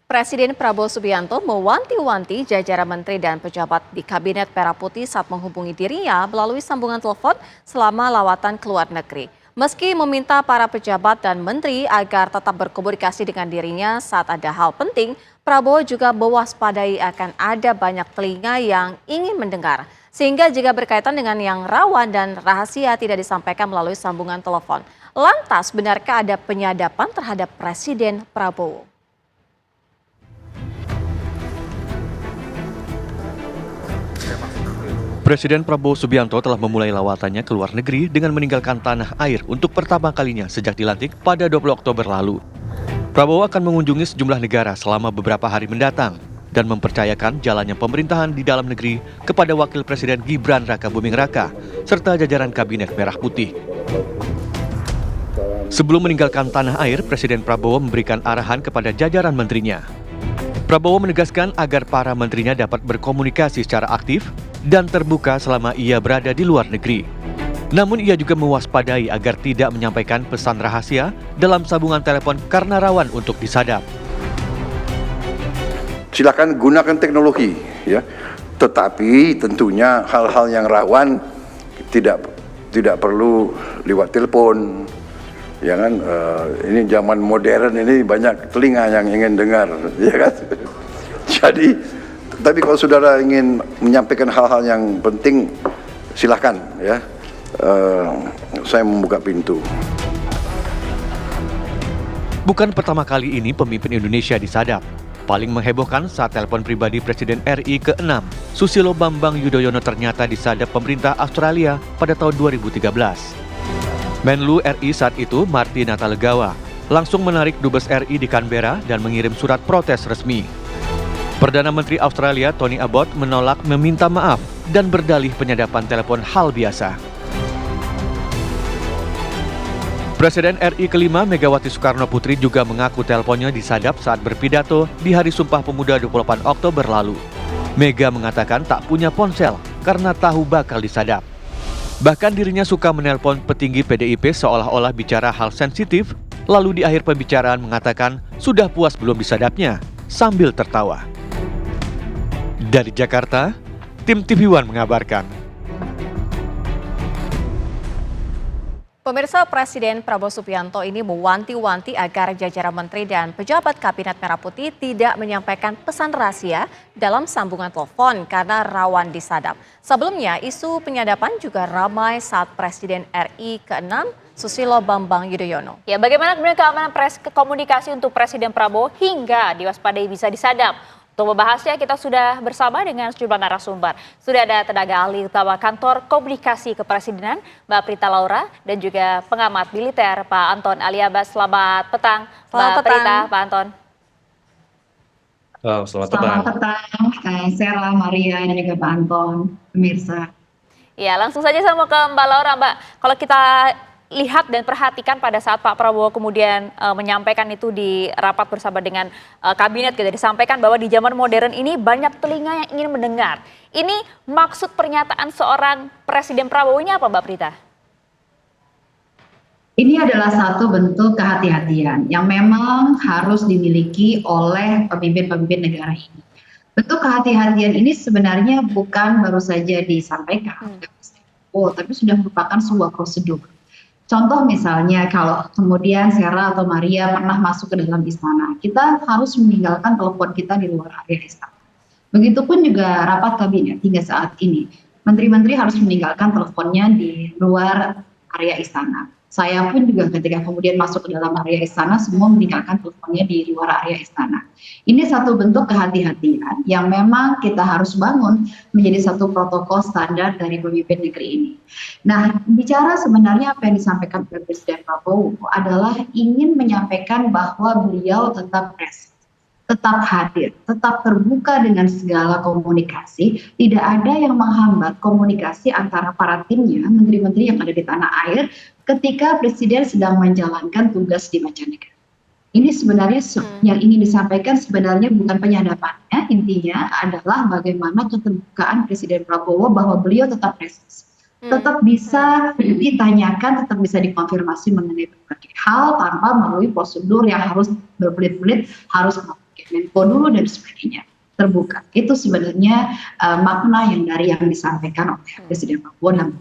Presiden Prabowo Subianto mewanti-wanti jajaran menteri dan pejabat di Kabinet Merah Putih saat menghubungi dirinya melalui sambungan telepon selama lawatan ke luar negeri. Meski meminta para pejabat dan menteri agar tetap berkomunikasi dengan dirinya saat ada hal penting, Prabowo juga mewaspadai akan ada banyak telinga yang ingin mendengar. Sehingga jika berkaitan dengan yang rawan dan rahasia tidak disampaikan melalui sambungan telepon. Lantas, benarkah ada penyadapan terhadap Presiden Prabowo? Presiden Prabowo Subianto telah memulai lawatannya ke luar negeri dengan meninggalkan tanah air untuk pertama kalinya sejak dilantik pada 20 Oktober lalu. Prabowo akan mengunjungi sejumlah negara selama beberapa hari mendatang dan mempercayakan jalannya pemerintahan di dalam negeri kepada Wakil Presiden Gibran Rakabuming Raka serta jajaran Kabinet Merah Putih. Sebelum meninggalkan tanah air, Presiden Prabowo memberikan arahan kepada jajaran menterinya. Prabowo menegaskan agar para menterinya dapat berkomunikasi secara aktif dan terbuka selama ia berada di luar negeri. Namun ia juga mewaspadai agar tidak menyampaikan pesan rahasia dalam sambungan telepon karena rawan untuk disadap. Silakan gunakan teknologi, ya. Tetapi tentunya hal-hal yang rawan tidak perlu lewat telepon. Ya kan, ini zaman modern ini banyak telinga yang ingin dengar, ya kan. Jadi, tapi kalau saudara ingin menyampaikan hal-hal yang penting, silahkan, ya. Saya membuka pintu. Bukan pertama kali ini pemimpin Indonesia disadap. Paling menghebohkan saat telepon pribadi Presiden RI ke-6, Susilo Bambang Yudhoyono ternyata disadap pemerintah Australia pada tahun 2013. Menlu RI saat itu, Marty Natalegawa, langsung menarik Dubes RI di Canberra dan mengirim surat protes resmi. Perdana Menteri Australia Tony Abbott menolak meminta maaf dan berdalih penyadapan telepon hal biasa. Presiden RI kelima Megawati Soekarno Putri juga mengaku teleponnya disadap saat berpidato di Hari Sumpah Pemuda 28 Oktober lalu. Mega mengatakan tak punya ponsel karena tahu bakal disadap. Bahkan dirinya suka menelpon petinggi PDIP seolah-olah bicara hal sensitif, lalu di akhir pembicaraan mengatakan sudah puas belum disadapnya, sambil tertawa. Dari Jakarta, tim TV One mengabarkan. Pemirsa, Presiden Prabowo Subianto ini mewanti-wanti agar jajaran menteri dan pejabat Kabinet Merah Putih tidak menyampaikan pesan rahasia dalam sambungan telepon karena rawan disadap. Sebelumnya, isu penyadapan juga ramai saat Presiden RI ke-6 Susilo Bambang Yudhoyono. Ya, bagaimana kemudian keamanan komunikasi untuk Presiden Prabowo hingga diwaspadai bisa disadap? Untuk membahasnya kita sudah bersama dengan sejumlah narasumber. Sudah ada tenaga ahli utama kantor komunikasi kepresidenan Mbak Prita Laura dan juga pengamat militer Pak Anton Aliabas. Selamat petang Mbak Prita, Pak Anton. Selamat petang, Sarah, Maria, dan juga Pak Anton, pemirsa. Ya, langsung saja saya mau ke Mbak Laura. Mbak, kalau kita lihat dan perhatikan pada saat Pak Prabowo kemudian menyampaikan itu di rapat bersama dengan kabinet, gitu, disampaikan bahwa di zaman modern ini banyak telinga yang ingin mendengar. Ini maksud pernyataan seorang Presiden Prabowo ini apa, Mbak Prita? Ini adalah satu bentuk kehati-hatian yang memang harus dimiliki oleh pemimpin-pemimpin negara ini. Bentuk kehati-hatian ini sebenarnya bukan baru saja disampaikan, tapi sudah merupakan sebuah prosedur. Contoh misalnya kalau kemudian Sarah atau Maria pernah masuk ke dalam istana, kita harus meninggalkan telepon kita di luar area istana. Begitupun juga rapat kabinet hingga saat ini, menteri-menteri harus meninggalkan teleponnya di luar area istana. Saya pun juga ketika kemudian masuk ke dalam area istana, semua meninggalkan teleponnya di luar area istana. Ini satu bentuk kehati-hatian yang memang kita harus bangun menjadi satu protokol standar dari pemimpin negeri ini. Nah, bicara sebenarnya apa yang disampaikan oleh Presiden Prabowo adalah ingin menyampaikan bahwa beliau tetap present, tetap hadir, tetap terbuka dengan segala komunikasi. Tidak ada yang menghambat komunikasi antara para timnya, menteri-menteri yang ada di tanah air, ketika Presiden sedang menjalankan tugas di mancanegara. Ini sebenarnya yang ingin disampaikan sebenarnya bukan penyadapannya, intinya adalah bagaimana keterbukaan Presiden Prabowo bahwa beliau tetap present, tetap bisa ditanyakan, tetap bisa dikonfirmasi mengenai berbagai hal tanpa melalui prosedur yang harus berbelit-belit harus melakukan. Menko dulu dan sebagainya, terbuka. Itu sebenarnya makna yang disampaikan oleh Presiden Prabowo dalam.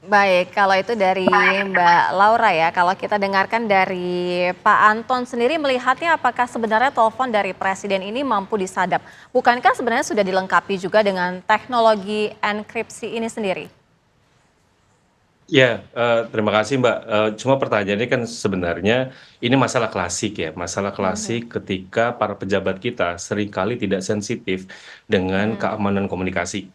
Baik, kalau itu dari Mbak Laura ya, kalau kita dengarkan dari Pak Anton sendiri melihatnya apakah sebenarnya telepon dari Presiden ini mampu disadap? Bukankah sebenarnya sudah dilengkapi juga dengan teknologi enkripsi ini sendiri? Ya, terima kasih Mbak. Cuma pertanyaannya kan sebenarnya ini masalah klasik ya, masalah klasik ketika para pejabat kita seringkali tidak sensitif dengan keamanan komunikasi.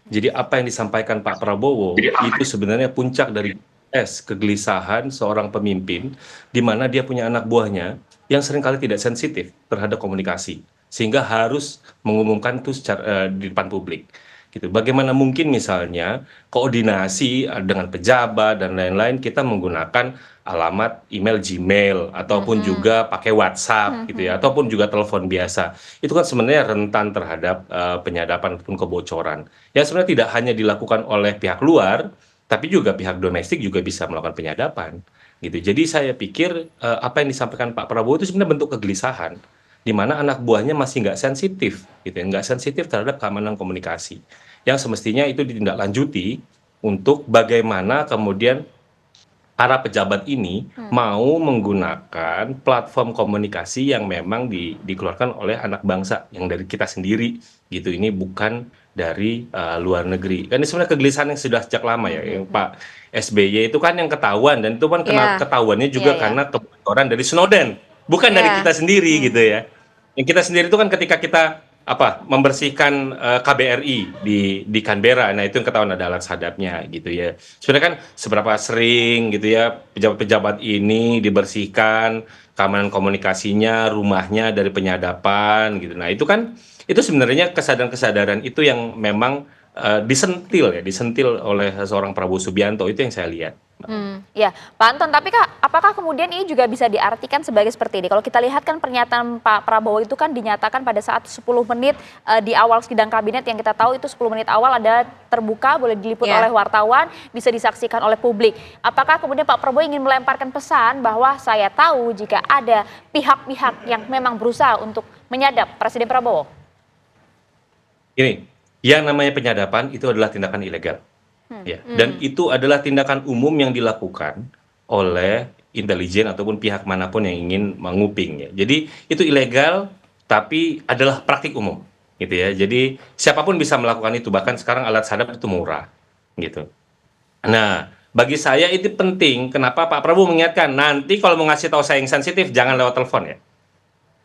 Jadi apa yang disampaikan Pak Prabowo itu sebenarnya puncak dari kegelisahan seorang pemimpin di mana dia punya anak buahnya yang seringkali tidak sensitif terhadap komunikasi sehingga harus mengumumkan itu di depan publik. Gitu. Bagaimana mungkin misalnya koordinasi dengan pejabat dan lain-lain kita menggunakan alamat email Gmail ataupun juga pakai WhatsApp gitu ya ataupun juga telepon biasa. Itu kan sebenarnya rentan terhadap penyadapan ataupun kebocoran. Ya sebenarnya tidak hanya dilakukan oleh pihak luar, tapi juga pihak domestik juga bisa melakukan penyadapan gitu. Jadi saya pikir apa yang disampaikan Pak Prabowo itu sebenarnya bentuk kegelisahan di mana anak buahnya masih nggak sensitif gitu ya, nggak sensitif terhadap keamanan komunikasi yang semestinya itu ditindaklanjuti untuk bagaimana kemudian para pejabat ini mau menggunakan platform komunikasi yang memang dikeluarkan oleh anak bangsa yang dari kita sendiri gitu. Ini bukan dari luar negeri. Kan ini sebenarnya kegelisahan yang sudah sejak lama ya. Yang Pak SBY itu kan yang ketahuan dan itu kan ketahuannya juga karena kebocoran dari Snowden, bukan dari kita sendiri gitu ya. Yang kita sendiri itu kan ketika kita membersihkan KBRI di Canberra, nah itu yang ketahuan ada alat sadapnya gitu ya. Sebenarnya kan seberapa sering gitu ya pejabat-pejabat ini dibersihkan keamanan komunikasinya, rumahnya dari penyadapan gitu. Nah itu kan itu sebenarnya kesadaran-kesadaran itu yang memang disentil oleh seorang Prabowo Subianto, itu yang saya lihat. Ya, Pak Anton, tapi apakah kemudian ini juga bisa diartikan sebagai seperti ini? Kalau kita lihat kan pernyataan Pak Prabowo itu kan dinyatakan pada saat 10 menit di awal sidang kabinet, yang kita tahu itu 10 menit awal ada terbuka, boleh diliput oleh wartawan, bisa disaksikan oleh publik. Apakah kemudian Pak Prabowo ingin melemparkan pesan bahwa saya tahu jika ada pihak-pihak yang memang berusaha untuk menyadap Presiden Prabowo? Ini, yang namanya penyadapan itu adalah tindakan ilegal. Ya, dan itu adalah tindakan umum yang dilakukan oleh intelijen ataupun pihak manapun yang ingin menguping ya. Jadi itu ilegal tapi adalah praktik umum gitu ya. Jadi siapapun bisa melakukan itu, bahkan sekarang alat sadap itu murah gitu. Nah, bagi saya itu penting. Kenapa Pak Prabowo mengingatkan nanti kalau mau ngasih tahu saya yang sensitif jangan lewat telepon ya.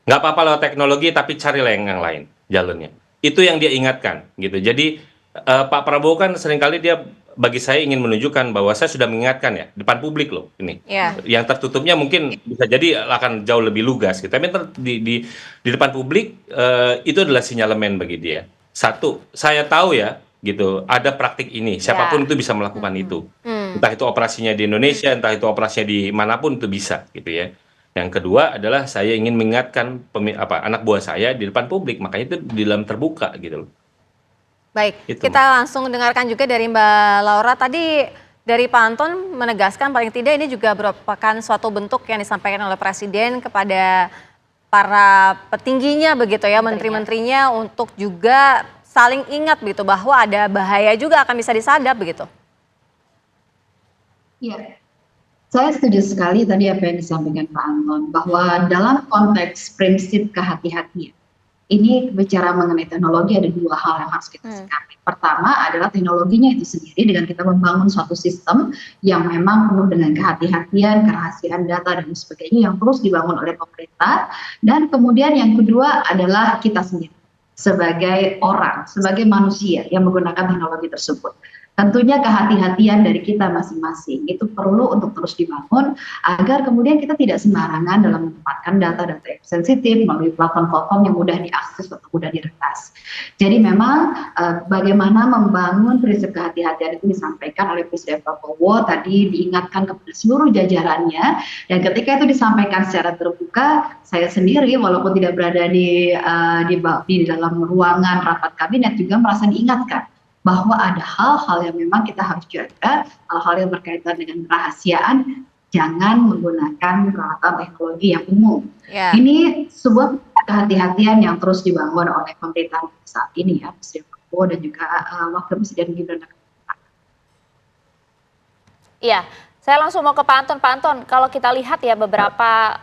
Nggak apa-apa lewat teknologi tapi cari yang lain jalurnya. Itu yang dia ingatkan gitu. Jadi Pak Prabowo kan seringkali dia bagi saya ingin menunjukkan bahwa saya sudah mengingatkan ya depan publik loh ini. Yang tertutupnya mungkin bisa jadi akan jauh lebih lugas gitu. Tapi di depan publik itu adalah sinyalemen bagi dia. Satu, saya tahu ya gitu ada praktik ini. Siapapun itu bisa melakukan itu. Entah itu operasinya di Indonesia, entah itu operasinya di manapun itu bisa gitu ya. Yang kedua adalah saya ingin mengingatkan anak buah saya di depan publik, makanya itu di dalam terbuka gitu loh. Baik, kita langsung dengarkan juga dari Mbak Laura. Tadi dari Pak Anton menegaskan paling tidak ini juga merupakan suatu bentuk yang disampaikan oleh Presiden kepada para petingginya begitu ya, menteri-menterinya untuk juga saling ingat begitu bahwa ada bahaya juga akan bisa disadap begitu. Iya, saya setuju sekali tadi apa yang disampaikan Pak Anton, bahwa dalam konteks prinsip kehati-hatian, ini bicara mengenai teknologi ada dua hal yang harus kita sikapi. Pertama adalah teknologinya itu sendiri dengan kita membangun suatu sistem yang memang penuh dengan kehati-hatian, kerahasiaan data dan sebagainya yang terus dibangun oleh pemerintah. Dan kemudian yang kedua adalah kita sendiri sebagai orang, sebagai manusia yang menggunakan teknologi tersebut. Tentunya kehati-hatian dari kita masing-masing itu perlu untuk terus dibangun agar kemudian kita tidak sembarangan dalam menempatkan data-data yang sensitif melalui platform-platform yang mudah diakses atau mudah diretas. Jadi memang bagaimana membangun prinsip kehati-hatian itu disampaikan oleh Presiden Prabowo, tadi diingatkan kepada seluruh jajarannya, dan ketika itu disampaikan secara terbuka, saya sendiri walaupun tidak berada di dalam ruangan rapat kabinet juga merasa diingatkan bahwa ada hal-hal yang memang kita harus jaga, hal-hal yang berkaitan dengan kerahasiaan, jangan menggunakan peralatan teknologi yang umum. Ini sebuah kehati-hatian yang terus dibangun oleh pemerintahan saat ini ya, Presiden Prabowo dan juga Wakil Presiden Gibran. Iya, saya langsung mau ke Pak Anton. Pak Anton, kalau kita lihat ya beberapa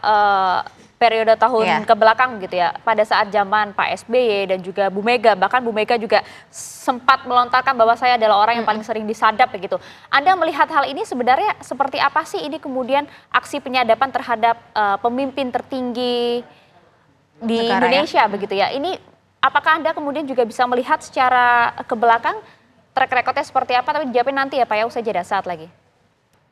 periode tahun ke belakang gitu ya, pada saat zaman Pak SBY dan juga Bu Mega, bahkan Bu Mega juga sempat melontarkan bahwa saya adalah orang yang paling sering disadap begitu. Anda melihat hal ini sebenarnya seperti apa sih ini kemudian aksi penyadapan terhadap pemimpin tertinggi di Indonesia begitu ya? Ini apakah Anda kemudian juga bisa melihat secara ke belakang track recordnya seperti apa? Tapi dijawabin nanti ya Pak ya, usai jeda saat lagi.